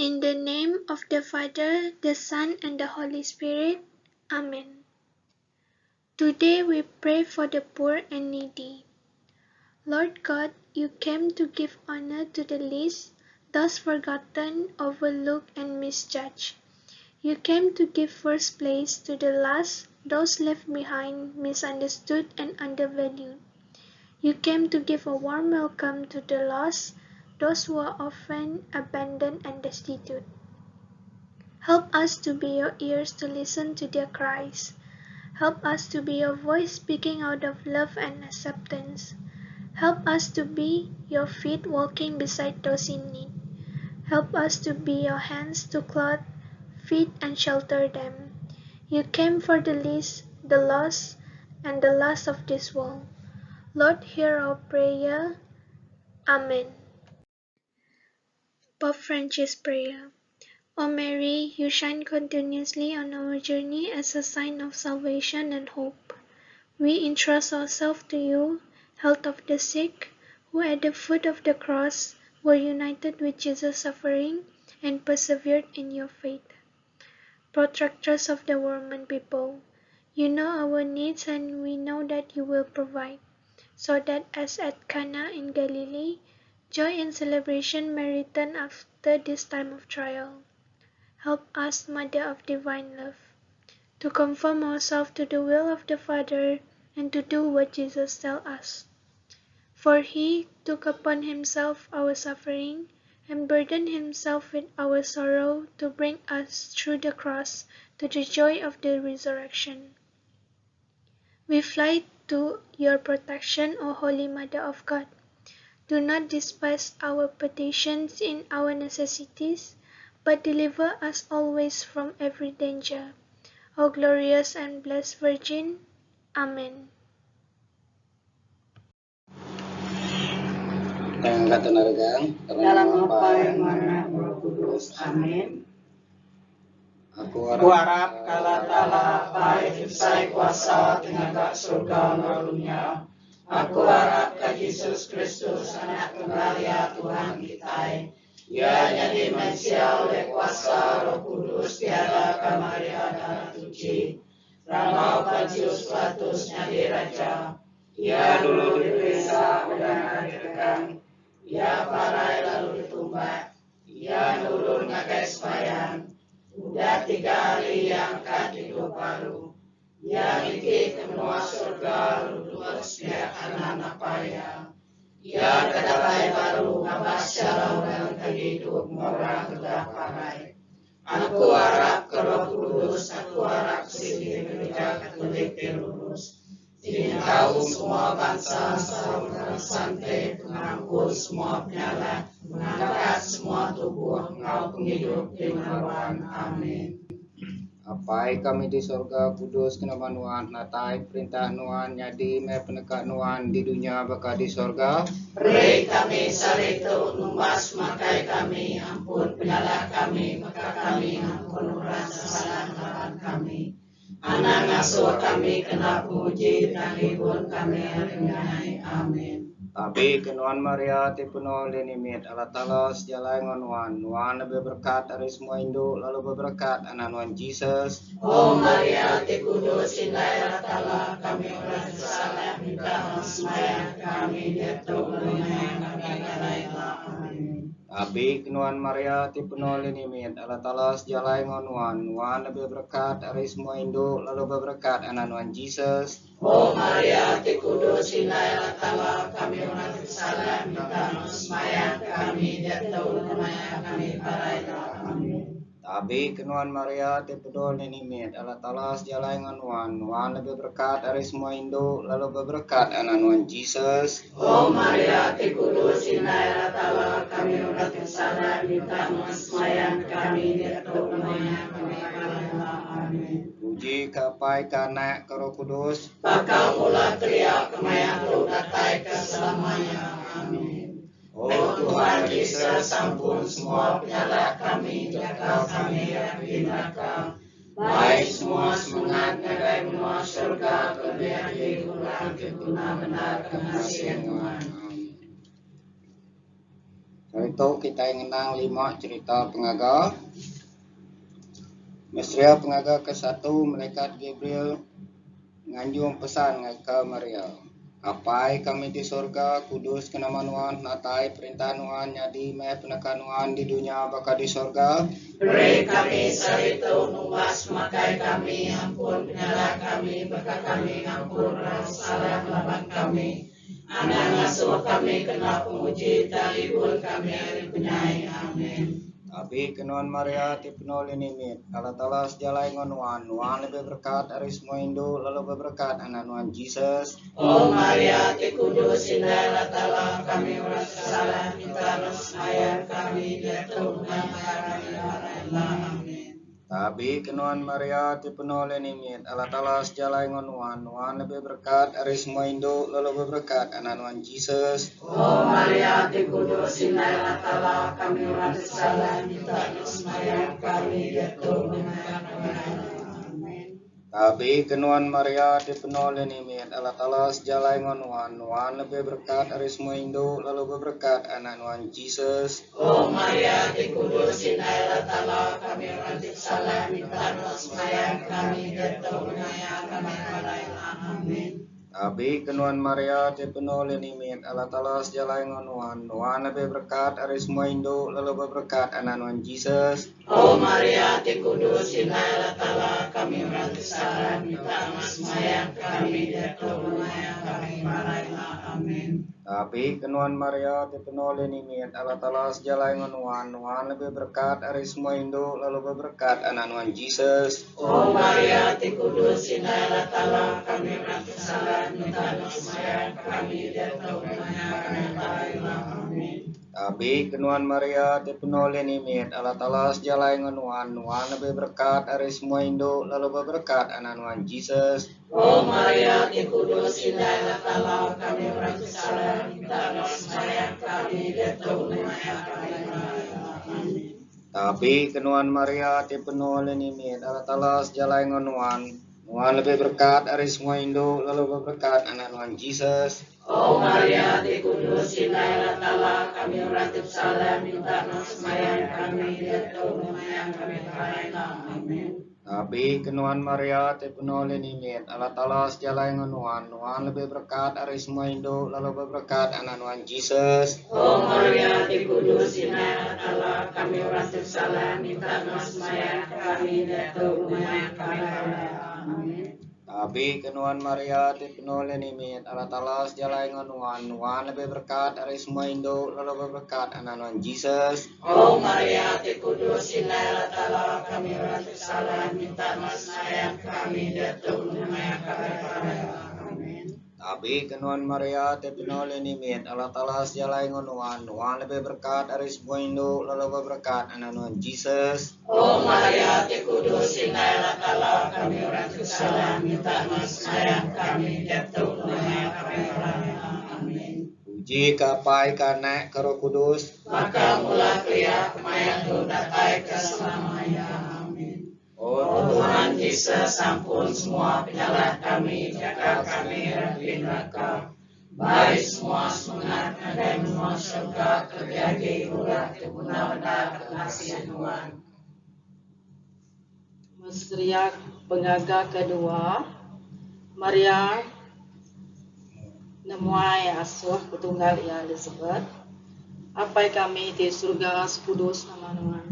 In the name of the Father, the Son, and the Holy Spirit. Amen. Today we pray for the poor and needy. Lord God, you came to give honor to the least, those forgotten, overlooked, and misjudged. You came to give first place to the last, those left behind, misunderstood, and undervalued. You came to give a warm welcome to the lost, those who are orphaned, abandoned, and destitute. Help us to be your ears to listen to their cries. Help us to be your voice speaking out of love and acceptance. Help us to be your feet walking beside those in need. Help us to be your hands to clothe, feed, and shelter them. You came for the least, the lost, and the last of this world. Lord, hear our prayer. Amen. Pope Francis' prayer. O Mary, you shine continuously on our journey as a sign of salvation and hope. We entrust ourselves to you, health of the sick, who at the foot of the cross were united with Jesus' suffering and persevered in your faith. Protectors of the Roman people, you know our needs and we know that you will provide, so that as at Cana in Galilee, joy and celebration may return after this time of trial. Help us, Mother of Divine Love, to conform ourselves to the will of the Father and to do what Jesus tells us. For he took upon himself our suffering and burdened himself with our sorrow to bring us through the cross to the joy of the resurrection. We fly to your protection, O Holy Mother of God. Do not despise our petitions in our necessities, but deliver us always from every danger. O glorious and blessed Virgin. Amen. Yang katenargang dalam apa yang mana Roh Kudus. Amin. Aku harap kala tala baik sai kuasa tenaga surga lalunya. Aku harap ke Yesus Kristus anak tunggal ya Tuhan kita. Ia jadi manusia oleh kuasa Roh Kudus tiada kamaria darah suci. Ramau Pacius Platus jadi raja. Ia dulu diperiksa dan ditekan. Ia parai lalu ditumbak. Ia nurun ngakai sembahyang. Udah 3 hari yang kan hidup baru. Ia mikir ke benua surga lulus dia anak paya. Ia kedapai baru ngabas syalau dan kehidup orang kedah parai. Aku harap ke Roh Kudus, aku harap sini gereja Katolik lurus. Tahu semua bangsa, saudara santai, mengampun semua penyala, mengangkat semua tubuh, engkau penghidup di menawan. Amin. Apai kami di sorga kudus kenapa nuan natai perintah nuan nyadi me peneka nuan di dunia baka di sorga. Beri kami salitu numbas makai kami, ampun penyala kami, maka kami ampun orang kesalahan lawan kami. Anak ngasuh kami kena puji dan hibur kami aringai. Amin. Tapi kenuan Maria tipuno lenimit Allah Ta'ala sejalai nuan lebih berkat dari semua induk lalu berberkat anak nuan Jesus. Oh Maria ti kudus indai Allah Ta'ala kami orang salah minta semaya kami dia tolongnya kami karailah. Amin. Tapi kenuan Maria tipuno lenimit Allah Ta'ala sejalai nuan lebih berkat dari semua induk lalu berberkat anak nuan Jesus. Oh Maria ti kudus indai Allah Ta'ala kami orang salah minta semaya kami dia tolongnya kami karailah. Amin. Tapi kenuan Maria tipuno lenimit Allah Ta'ala sejalai nuan lebih berkat dari semua induk lalu berberkat anak nuan Jesus. Oh Maria ti kudus indai Allah Ta'ala kami orang salah minta semaya kami dia tolongnya kami karailah. Amin. Puji kapai kanak ke Roh Kudus. Bakal mula teriak kemayang lu datai keselamanya. Amin. Oh Tuhan Yesus, ampun semua penyala kami, jaga kami dari neraka. Baik semua semangat ngadai benua surga, kelebihan kurang keguna benar kemasihan Tuhan. Cerita kita ngenang 5 cerita pengaga. Misteri pengaga ke-1, malaikat Gabriel nganjung pesan ke Maria. Apai kami di surga, kudus kenaman Tuhan, natai perintah Tuhan, jadi meh penekan Tuhan di dunia baka di surga. Beri kami sarito nuwas makai kami, ampun penyala kami, baka kami ampun salah lawan kami. Anak ngasuh kami kena penguji, talibun kami hari penyai. Amin. Abi kenuan Maria tipno linimit. Allah Ta'ala sejalai ngonuan. Nuan lebih berkat dari semua Hindu, lalu berkat anak Nuan Jesus. Oh Maria, ti kudus indah Allah Ta'ala, kami orang salah, minta ayah kami, dia Tuhan kami, amin. Tapi kenuan Maria tipno linimit. Allah Ta'ala sejalai ngonuan. Nuan lebih berkat dari semua Hindu, lalu berkat anak Nuan Jesus. Oh Maria, ti kudus indah Allah Ta'ala, kami orang salah, minta ayah kami, dia Tuhan kami, amin. Tapi kenuan Maria tipno linimit. Allah Ta'ala sejalai ngonuan. Nuan lebih berkat dari semua Hindu, lalu berkat anak Nuan Jesus. Oh Maria, ti kudus indah Allah Ta'ala, kami orang salah, minta ayah kami, dia Tuhan kami, amin. Abi kenuan Maria tipno linimit. Allah Ta'ala sejalai ngonuan. Nuan lebih berkat dari semua Hindu, lalu berkat anak Nuan Jesus. Oh Maria, ti kudus indah Allah Ta'ala, kami orang salah, minta ayah kami, dia Tuhan kami, amin. Tapi kenuan Maria tipno linimit. Allah Ta'ala sejalai ngonuan. Nuan lebih berkat dari semua Hindu, lalu berkat anak Nuan Jesus. Oh Maria, ti kudus indah Allah Ta'ala, kami orang salah, minta ayah kami, dia Tuhan kami, amin. Tapi kenuan Maria tipno linimit. Allah Ta'ala sejalai ngonuan. Nuan lebih berkat dari semua Hindu, lalu berkat anak Nuan Jesus. Oh Maria, ti kudus indah Allah Ta'ala, kami orang salah, minta ayah kami, dia Tuhan kami, amin. Tapi kenuan Maria tipno linimit. Allah Ta'ala sejalai ngonuan. Nuan lebih berkat dari semua Hindu, lalu berkat anak Nuan Jesus. Oh Maria, ti kudus indah Allah Ta'ala, kami orang salah, minta ayah kami, dia Tuhan kami, amin. Tapi kenuan Maria tipno linimit. Allah Ta'ala sejalai ngonuan. Nuan lebih berkat dari semua Hindu, lalu berkat anak Nuan Jesus. Oh Maria, ti kudus indah Allah Ta'ala, kami orang salah, minta ayah kami, dia Tuhan kami, amin. Tapi kenuan Maria tipno linimit. Allah Ta'ala sejalai ngonuan. Nuan lebih berkat dari semua Hindu, lalu berkat anak Nuan Jesus. Oh Maria, ti kudus indah Allah Ta'ala, kami orang salah, minta ayah kami, dia Tuhan kami, amin. Tapi kenuan Maria tipno linimit. Allah Ta'ala sejalai ngonuan. Nuan lebih berkat dari semua Hindu, lalu berkat anak Nuan Jesus. Oh Maria, ti kudus indah Allah Ta'ala, kami orang salah, minta ayah kami, dia Tuhan kami, amin. Puji kapai kanek karo kudus. Maka mula kriya kemaya tu datai keselamanya, amin. Oh Tuhan Yesus, ampun semua penyalah kami, jaga kami dari neraka. Baik semua semangat dan semua surga terjadi ulah kebenaran kekasihan Tuhan. Misteri pengaga kedua, Maria nemuai asuh petunggal ia Elizabeth. Apai kami di surga sekudus nama Tuhan.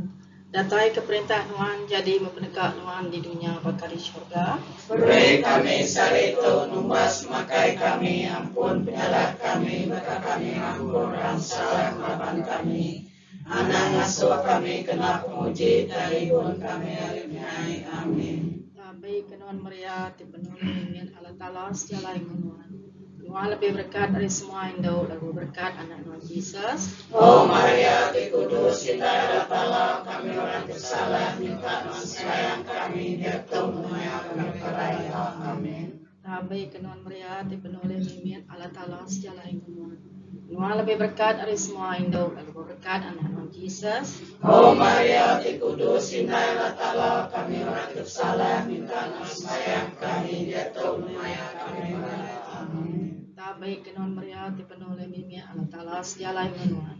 Datai ke perintah Tuhan, jadi memperdekat Tuhan di dunia bakal di surga. Beri kami sarito numbas makai kami, ampun penyalah kami, maka kami ampun orang salah lawan kami. Anak ngasuh kami kena penguji, talibun kami hari penyai, amin. Tapi kenuan Maria dipenuhi dengan Allah Ta'ala sejalai Tuhan. Tuhan lebih berkat dari semua Hindu, lalu berkat anak Tuhan Yesus. Oh Maria, ti kudus indah Allah Ta'ala, kami orang bersalah, minta sayang kami, dia Tuhan kami percaya, amin. Tapi kenuan Maria dipenuhi dengan Allah Ta'ala sejalai Tuhan. Tuhan lebih berkat dari semua Hindu, lalu berkat anak Tuhan Yesus. Oh Maria, ti kudus indah Allah Ta'ala, kami orang bersalah, minta sayang kami, dia Tuhan kami percaya, amin. Tapi kenuan Maria dipenuhi dengan Allah Ta'ala sejalai Tuhan.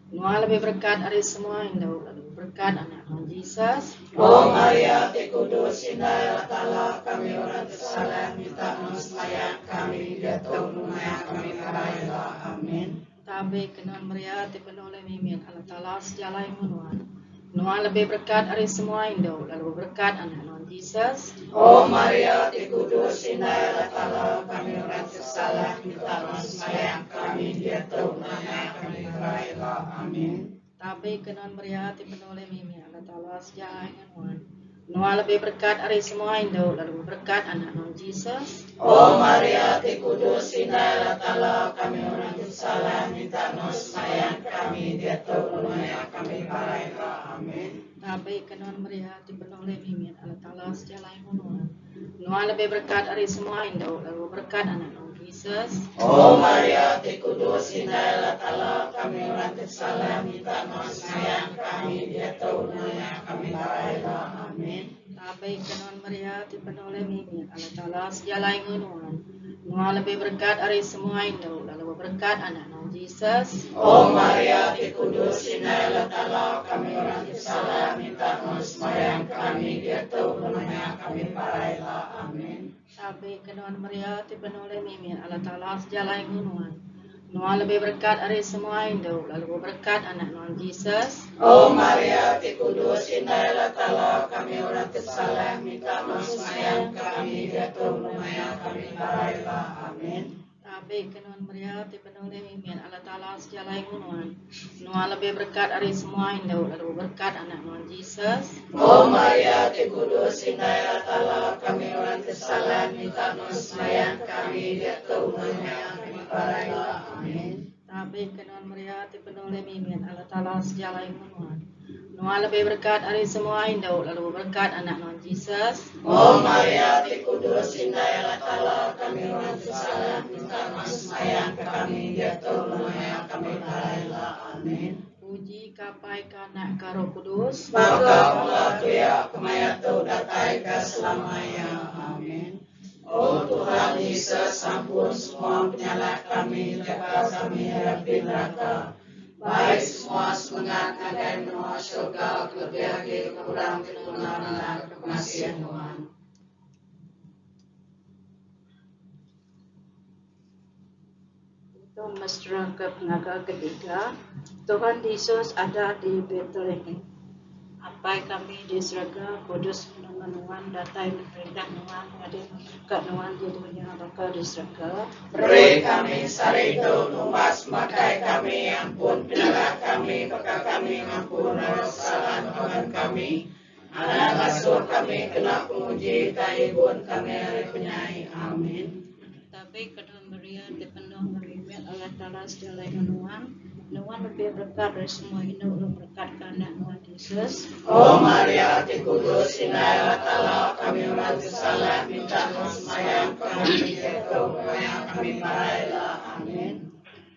Noah lebih berkat dari semua Indo, lalu berkat anak Tuhan Yesus. Oh Maria, Ti Kudus, Indah Allah, kami orang kesalahan, minta semayang kami, dia tahu rumah kami parailah. Amin. Tabe kenan Maria, Ti penuh oleh mimin, Allah Ta'ala sejala yang menuan. Noah lebih berkat dari semua Indo, lalu berkat anak Tuhan Yesus. Oh Maria, Ti Kudus, Indah Allah, kami orang kesalahan, minta semayang kami, dia tahu rumah kami parailah. Amin. Tabe kenan Maria, Ti penuh oleh mimin, Allah Ta'ala sejala yang menuan. Noah lebih berkat dari semua Indo, lalu berkat anak Tuhan Yesus. Oh Maria, Ti Kudus, Indah Allah, kami orang kesalahan, minta semayang kami, dia tahu rumah kami parailah. Amin. Tabe kenan Maria, Ti penuh oleh mimin, Allah Ta'ala sejala yang menuan. Noah lebih berkat dari semua Indo, lalu berkat anak Tuhan Yesus. Oh Maria, Ti Kudus, Indah Allah, kami orang kesalahan, minta semayang kami, dia tahu rumah kami parailah. Amin. Tabe kenan Maria, Ti penuh oleh mimin, Allah Ta'ala sejala yang menuan. Noah lebih berkat dari semua Indo, lalu berkat anak Tuhan Yesus. Oh Maria, Ti Kudus, Indah Allah, kami orang kesalahan, minta semayang kami, dia tahu rumah kami parailah. Amin. Tabe kenan Maria, Ti penuh oleh mimin, Allah Ta'ala sejala yang menuan. Noah lebih berkat dari semua Indo, lalu berkat anak Tuhan Yesus. Oh Maria, Ti Kudus, Indah Allah, kami orang kesalahan, minta semayang kami, dia tahu rumah kami parailah. Amin. Tabe kenan Maria, Ti penuh oleh mimin, Allah Ta'ala sejala yang menuan. Noah lebih berkat dari semua Indo, lalu berkat anak Tuhan Yesus. Oh Maria, Ti Kudus, Indah Allah, kami orang kesalahan, minta semayang kami, dia tahu rumah kami parailah. Amin. Tabe kenan Maria, Ti penuh oleh mimin, Allah Ta'ala sejala yang menuan. Noah lebih berkat dari semua Indo, lalu berkat anak Tuhan Yesus. Oh Maria, Ti Kudus, Indah Allah, kami orang kesalahan, minta semayang kami, dia tahu rumah kami parailah. Amin. Puji kapai kanak karo kudus. Maka mula kuya kemaya tu datai ke selamanya. Amin. Oh Tuhan Yesus, ampun semua penyala kami, jaga kami dari neraka. Baik semua semangat dan menua surga, lebih lagi kurang keturunan dan kemasihan Tuhan. Itu mesra ke pengagal ketiga, Tuhan Yesus ada di Bethlehem. Apa kami di surga, kudus menuan, datai perintah nuan, ada kat nuan di dunia, maka di surga. Beri kami sarido numas, makai kami, ampun penyala kami, maka kami ampun kesalahan Tuhan kami. Anak asuh kami kena penguji, taibun kami hari penyai. Amin. Tapi kena Maria dipenuh merimit Allah Ta'ala segala nuan, nuan lebih berkat dari semua ini, berkat karena nuan Yesus. Oh Maria, Ti Kudus, Indah Allah, kami orang kesalahan, minta semayang kami, dia tahu rumah kami parailah. Amin.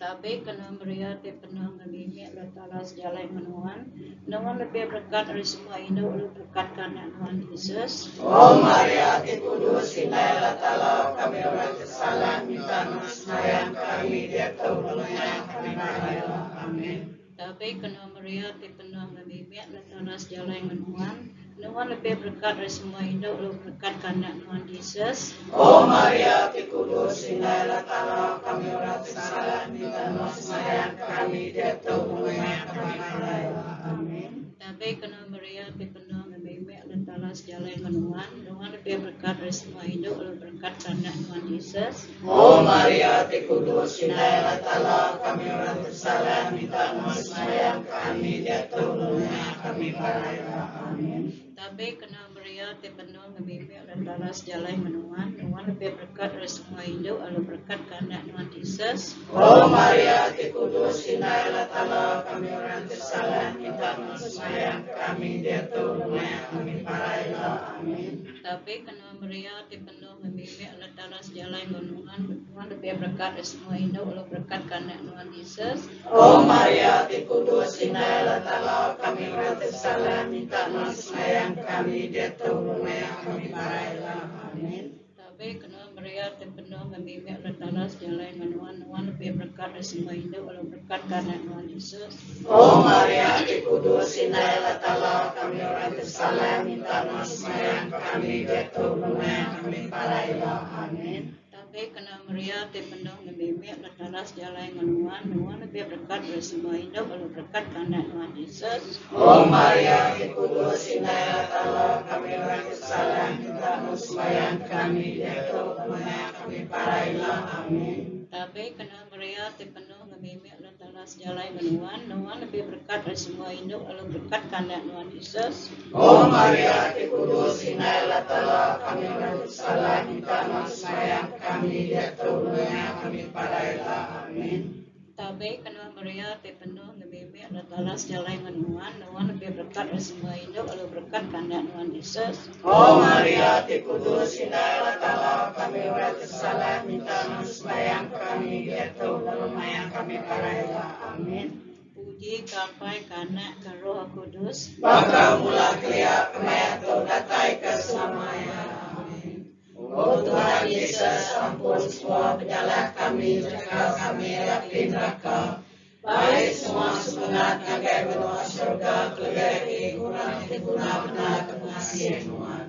Tapi kena Maria dipenuh merimit Allah Ta'ala segala nuan, nuan lebih berkat dari semua ini, berkat karena nuan Yesus. Oh Maria, Ti Kudus, Indah Allah, kami orang kesalahan, minta semayang kami, dia tahu rumah kami parailah. Amin. Tapi kena Maria dipenuh merimit Allah Ta'ala segala nuan, nuan lebih berkat dari semua ini, berkat karena nuan Yesus. Oh Maria, Ti Kudus, Indah Allah, kami orang kesalahan, minta semayang kami, dia tahu rumah kami parailah. Amin. Tapi kena Maria dipenuh merimit Allah Ta'ala segala nuan, nuan lebih berkat dari semua ini, berkat karena nuan Yesus. Oh Maria, Ti Kudus, Indah Allah, kami orang kesalahan, minta semayang kami, dia tahu rumah kami parailah. Amin. Tapi kena Maria dipenuh merimit Allah Ta'ala segala nuan, nuan lebih berkat dari semua ini, berkat karena nuan Yesus. Oh Maria, Ti Kudus, Indah Allah, kami orang kesalahan, minta semayang kami, dia tahu rumah kami parailah. Amin. Tapi kena Maria dipenuh merimit Allah Ta'ala segala nuan, nuan lebih berkat dari semua ini, berkat karena nuan Yesus. Oh Maria, Ti Kudus, Indah Allah, kami orang kesalahan, minta semayang kami, dia tahu rumah kami parailah. Amin. Tapi Tapi kena meriah penuh memimik letalas jalan menuan lebih berkat dari semua hidup walau berkat karena Tuhan Yesus. Oh Maria Kudus Sinai Latala kami orang bersalah minta maaf sembahyang kami jatuh lumayan kami parailah. Amin. Tapi kena meriah penuh memimik letalas jalan menuan lebih berkat dari semua hidup walau berkat karena Tuhan Yesus. Oh Maria Kudus Sinai Latala kami orang bersalah minta maaf sembahyang kami jatuh lumayan kami parailah. Amin. Tapi kena meriah penuh memimik letalas jalan menuan lebih berkat dari semua hidup walau berkat karena Tuhan Yesus. Oh Maria Kudus Sinai Latala kami orang bersalah minta maaf sembahyang kami jatuh lumayan kami parailah. Amin. Tapi kena meriah penuh memimik letalas jalan menuan lebih berkat dari semua hidup walau berkat karena Tuhan Yesus. Oh Maria Kudus Sinai Latala kami orang bersalah minta maaf sembahyang kami jatuh lumayan kami parailah. Amin. Puji kampai karena ke Roh Kudus. Baka mula klia kemaya tu datai keselamanya. Amin. Oh Tuhan Yesus, ampun semua penyalah kami, jaga kami dari neraka. Baik semua sebenarnya ngagai benua surga, kelegari kurang diguna benar kemasihan Tuhan.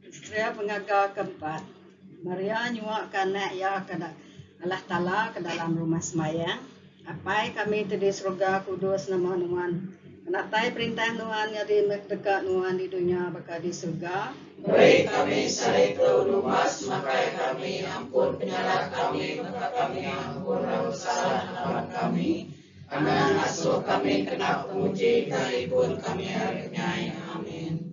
Saya pengagal keempat. Maria nyuak karena ya kedak Allah Ta'ala ke dalam rumah semayang. Apai kami di surga kudus nama Nuhan. Kenatai perintah Nuhan jadi dekat Nuhan di dunia bakal di surga. Beri kami saritu lumas, maka kami ampun penyalah kami, maka kami ampun kesalahan lawan kami. Anak asuh kami kena penguji, kali pun kami hargai. Amin.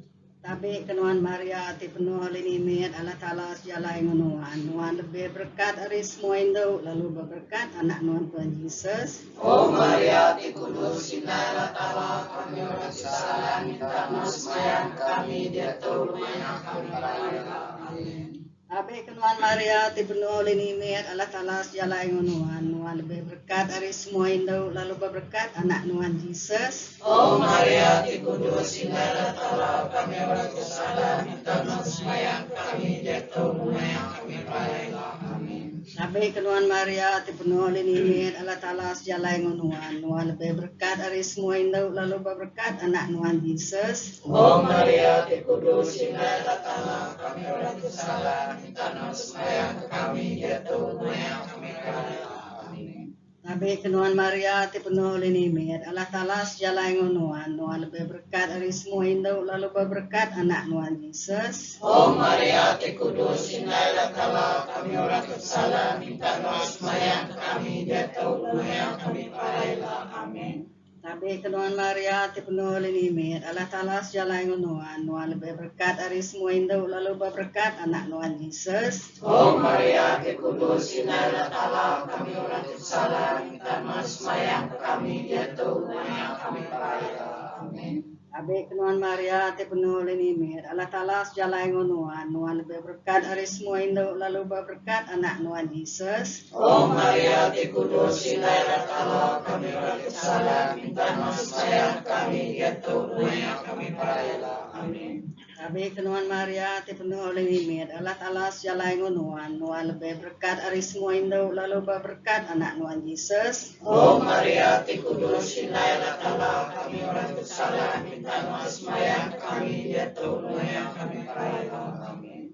Tapi kenuan Maria hati penuh linimit Allah Ta'ala sejalai Nuhan. Nuhan lebih berkat dari semua Indo, lalu berberkat anak Nuhan Tuhan Yesus. Oh Maria Kudus Sinai Latala kami orang bersalah minta maaf sembahyang kami jatuh lumayan kami parailah. Amin. Tapi kenuan Maria hati penuh linimit Allah Ta'ala sejalai Nuhan. Nuhan lebih berkat dari semua Indo, lalu berberkat anak Nuhan Yesus. Oh Maria Kudus Sinai Latala kami orang bersalah minta maaf sembahyang kami jatuh lumayan kami parailah. Amin. Tapi kenuan Maria hati penuh linimit Allah Ta'ala sejalai Nuhan. Nuhan lebih berkat dari semua Indo, lalu berberkat anak Nuhan Yesus. Oh Maria Kudus Sinai Latala kami orang bersalah minta maaf sembahyang kami jatuh lumayan kami parailah. Amin. Tapi kenuan Maria hati penuh linimit Allah Ta'ala sejalai Nuhan. Nuhan lebih berkat dari semua Indo, lalu berberkat anak Nuhan Yesus. Oh Maria Kudus Sinai Latala kami orang bersalah minta maaf sembahyang kami jatuh lumayan kami parailah. Amin. Tapi kenuan Maria hati penuh linimit Allah Ta'ala sejalai Nuhan. Nuhan lebih berkat dari semua Indo, lalu berberkat anak Nuhan Yesus. Oh Maria Kudus Sinai Latala kami orang bersalah minta maaf sembahyang kami jatuh lumayan kami parailah. Amin. Tapi kenuan Maria hati penuh linimit Allah Ta'ala sejalai Nuhan. Nuhan lebih berkat dari semua Indo, lalu berberkat anak Nuhan Yesus. Oh Maria Kudus Sinai Latala kami orang bersalah minta maaf sembahyang kami jatuh lumayan kami parailah. Amin. Tapi kenuan Maria hati penuh linimit Allah Ta'ala sejalai Nuhan. Nuhan lebih berkat dari semua Indo, lalu berberkat anak Nuhan Yesus. Oh Maria Kudus Sinai Latala kami orang bersalah minta maaf sembahyang kami jatuh lumayan kami parailah. Amin.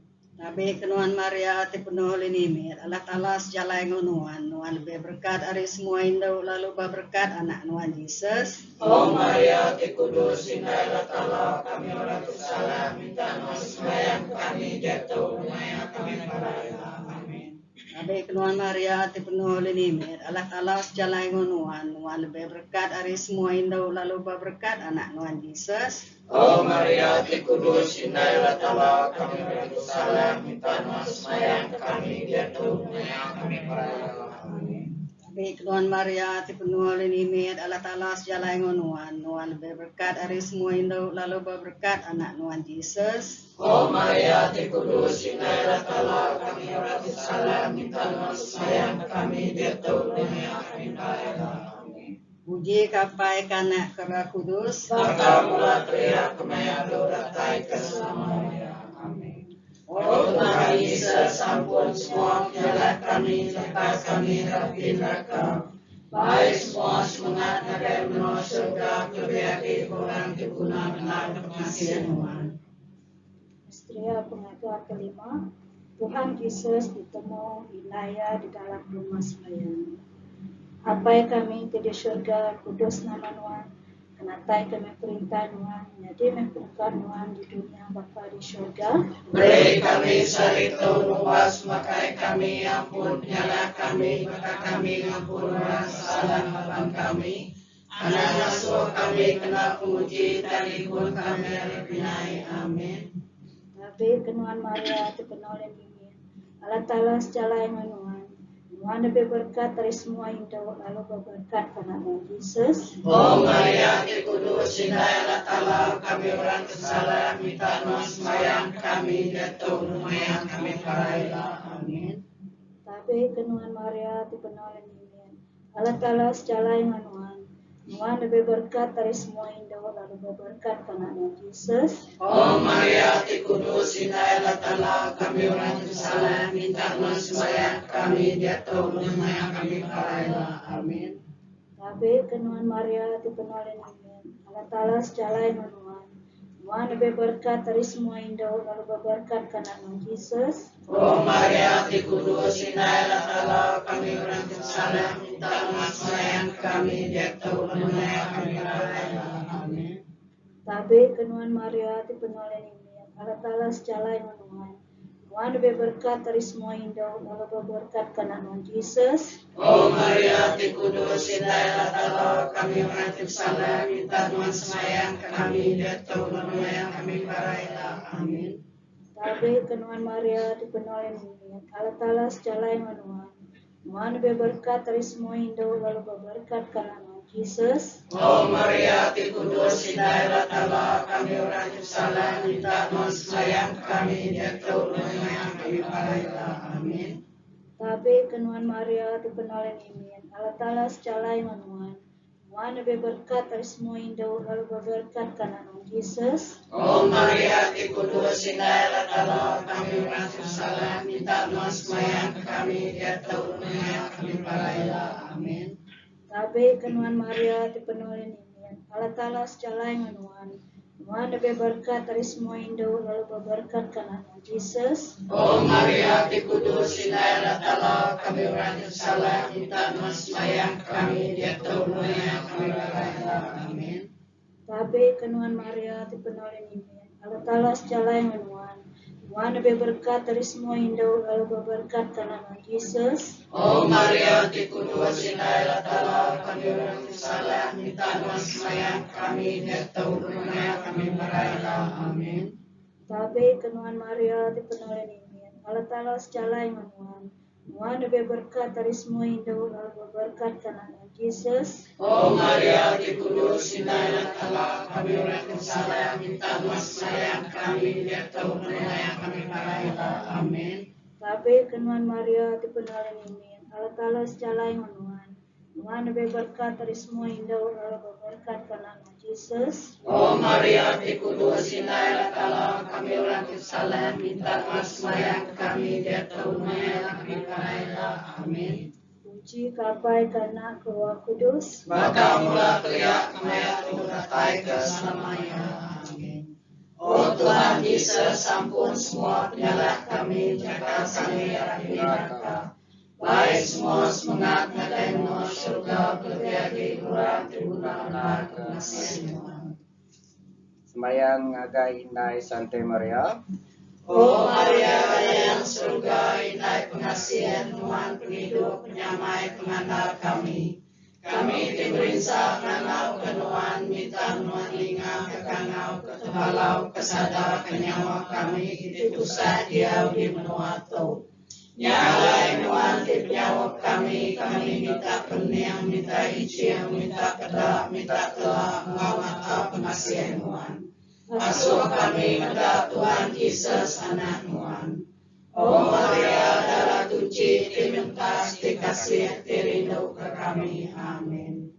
Tapi kenuan Maria hati penuh linimit Allah Ta'ala sejalai Nuhan. Nuhan lebih berkat dari semua Indo, lalu berberkat anak Nuhan Yesus. Oh Maria Kudus Sinai Latala kami orang bersalah minta maaf sembahyang kami jatuh lumayan kami parailah. Amin. Tapi kenuan Maria hati penuh linimit Allah Ta'ala sejalai Nuhan. Nuhan lebih berkat dari semua Indo, lalu berberkat anak Nuhan Yesus. Oh Maria Kudus Sinai Latala kami orang bersalah minta maaf sembahyang kami jatuh lumayan kami parailah. Amin. Tapi kenuan Maria hati penuh linimit Allah Ta'ala sejalai Nuhan. Nuhan lebih berkat dari semua Indo, lalu berberkat anak Nuhan Yesus. Oh Maria Kudus Sinai Latala kami orang bersalah minta maaf sembahyang kami jatuh lumayan kami parailah. Amin. Puji kapai kanak kera kudus. Baka mula teriak kemaya doratai keselamanya. Amin. Oh Tuhan Yesus, ampun semua penyalahan kami, lepas kami dari neraka. Baik semua semangat agar menuju surga, kebiaki orang diguna benar pengasihan Tuhan. Istria pengajar kelima, Tuhan Yesus ditemu Inaya di dalam rumah sembahyang. Apai kami di surga, kudus nama Tuhan, kenatai kami perintah Tuhan, jadi memperkat Tuhan di dunia bapa di surga. Beri kami sarito luas, makai kami ampun penyala kami, maka kami ampun orang salah lawan kami. Anak asuh kami kena penguji, tali pun kami ada pinai. Amin. Tapi kenuan Maria dipenuhi ini, Allah Ta'ala sejalan yang Tuhan. Tuhan lebih berkat dari semua Indo, lalu berkat karena Yesus. Oh Maria, Kudus, Indah Allah Ta'ala, kami orang bersalah, minta doa sembahyang kami, jatuh lumayan kami parailah. Amin. Tapi kenuan Maria dipenuhi ini, Allah Ta'ala sejalan yang Tuhan. Tuhan lebih berkat dari semua Indo, lalu berkat karena Yesus. Oh Maria, Kudus, Indah Allah Ta'ala, kami orang bersalah, minta doa sembahyang kami, jatuh lumayan kami parailah. Amin. Tapi kenuan Maria dipenuhi ini, Allah Ta'ala sejalan yang Tuhan. Tuhan lebih berkat dari semua Indo, lalu berkat karena Yesus. Oh Maria, Kudus, Indah Allah Ta'ala, kami orang bersalah, minta doa sembahyang kami, jatuh lumayan kami parailah. Amin. Tapi kenuan Maria dipenuhi ini, Allah Ta'ala sejalan yang Tuhan. Tuhan lebih berkat dari semua Indo, lalu berkat karena Yesus. Oh Maria, Kudus, Indah Allah Ta'ala, kami orang bersalah, minta doa sembahyang kami, jatuh lumayan kami parailah. Amin. Tapi kenuan Maria dipenuhi ini, Allah Ta'ala sejalan yang Tuhan. Tuhan lebih berkat dari semua Indo, lalu berkat karena Yesus. Oh Maria, Kudus, Indah Allah Ta'ala, kami orang bersalah, minta doa sembahyang kami, jatuh lumayan kami parailah. Amin. Tapi kenuan Maria dipenuhi ini, Allah Ta'ala sejalan yang Tuhan. Tuhan lebih berkat dari semua Indo, lalu berkat karena Yesus. Oh Maria, Kudus, Indah Allah Ta'ala, kami orang bersalah, minta doa sembahyang kami, jatuh lumayan kami parailah. Amin. Tapi kenuan Maria dipenuhi ini, Allah Ta'ala sejalan yang Tuhan. Tuhan lebih berkat dari semua Indo, lalu berkat karena Yesus. Oh Maria, Kudus, Indah Allah Ta'ala, kami orang bersalah, minta doa sembahyang kami, jatuh lumayan kami parailah. Amin. Tapi kenuan Maria dipenuhi ini, Allah Ta'ala sejalan yang Tuhan. Tuhan lebih berkat dari semua Indo, lalu berkat karena Yesus. Oh Maria, Kudus, Indah Allah Ta'ala, kami orang bersalah, minta doa sembahyang kami, jatuh lumayan kami parailah. Amin. Tapi kenuan Maria dipenuhi ini, Allah Ta'ala sejalan yang Tuhan. Tuhan lebih berkat dari semua Indo, lalu berkat karena Yesus. Oh Maria, Kudus, Indah Allah Ta'ala, kami orang bersalah, minta doa sembahyang kami, jatuh lumayan kami parailah. Amin. Tapi kenuan Maria dipenuhi ini, Allah Ta'ala sejalan yang Tuhan. Tuhan lebih berkat dari semua Indo, lalu berkat karena Yesus. Oh Maria, Kudus, Indah Allah Ta'ala, kami orang bersalah, minta doa sembahyang kami, jatuh lumayan kami parailah. Amin. Puji kapai karena Roh Kudus. Maka mula teriak kemaya turatai ke selamanya. Amin. Oh Tuhan Yesus, ampun semua penyalah kami, jaga kami dari neraka. Baik semua semangat ngadai menuju surga, berbiaki kurang tribunal kekasihan Tuhan. Sembahyang ngagai Indah Sante Maria. Oh Maria, yang surga, indah pengasihan Tuhan, penghidup, penyamai, pengandal kami. Kami diberinsa ngangau kenuan, minta nuan linga, kekangau, ketebalau, kesadar, kenyawa kami, itu pusat diau di menua tau. Nyalai nuan di penyawab kami minta peniang, minta iciang, minta kedak, minta telah, ngawata pengasihan Tuhan. Asuh kami mendak Tuhan Yesus anak Tuhan. Oh Maria, darah suci, dimentas, dikasih, dirindu ke kami. Amin.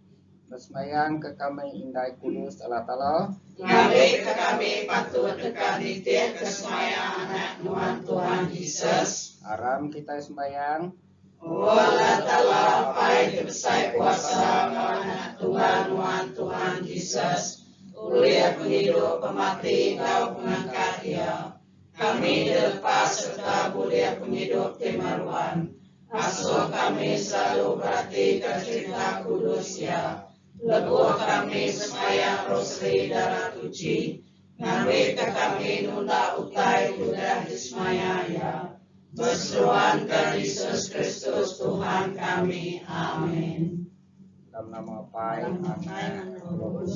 Bersemayang ke kami indai kudus Allah Ta'ala. Ngambil ke kami patut dekat titik kesemayang anak Tuhan Yesus. Aram kita sembayang. Allah Ta'ala pai kebesar kuasa anak Tuhan Yesus. Ulia penghidup pemati kau pengangkat dia. Kami dilepas serta bulia penghidup timaruan. Asuh kami selalu berarti ke cerita kudus ya. Lebuh kami semayang rosri darah suci. Ngambil ke kami nunda utai udah dismaya ya. Berseruan ke Yesus Kristus Tuhan kami. Amin. Dalam nama Bapa, Anak, dan Roh Kudus.